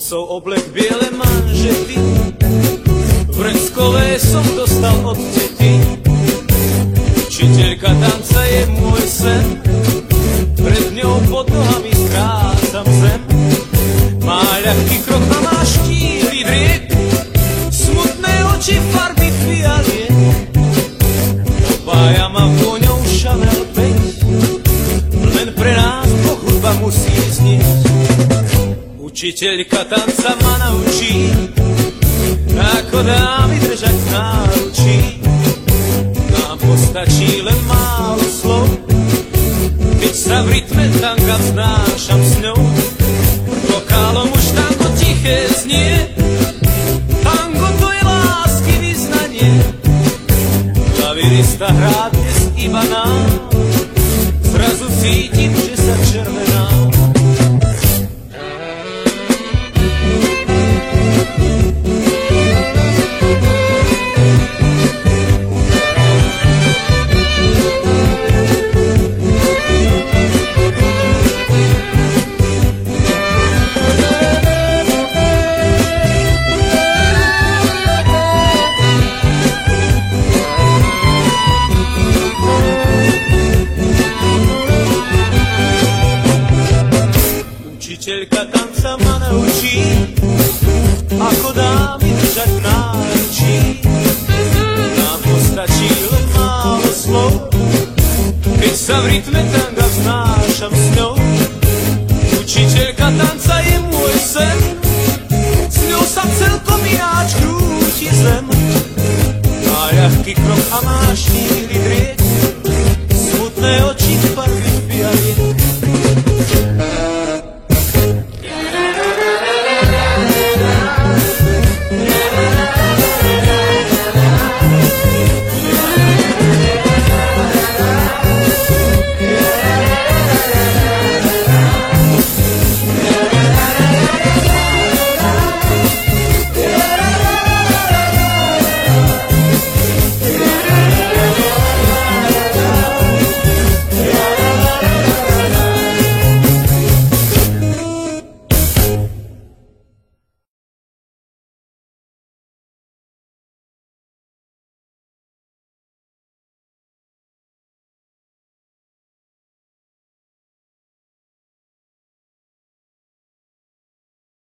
co oblek biele manžety. Vrňskové som dostal od tety. Učiteľka tanca je môj sen, pred ňou pod nohami strácam zem. Má ľahký krok a má štíhly driek, smutné oči farby fialie. Opája ma vôňou Chanel 5, len pre nás pochutba musí znieť. Učiteľka tanca ma naučí, ako dámy držať v náručí. Nám postačí len málo slov, keď sa v rytme tanga vznášam s ňou. Vokálom už tango tiché znie, tango to je lásky vyznanie. Klavirista hrá dnes iba nám, zrazu cítim, že sa červená. Učiteľka tanca ma naučí, ako dámy držať v náručí. Nám postačí len málo slov, keď sa v rytme tanga vznášam s ňou. Učiteľka tanca je môj sen, s ňou sa celkom ináč krúti zem. Má ľahký krok a má štíhly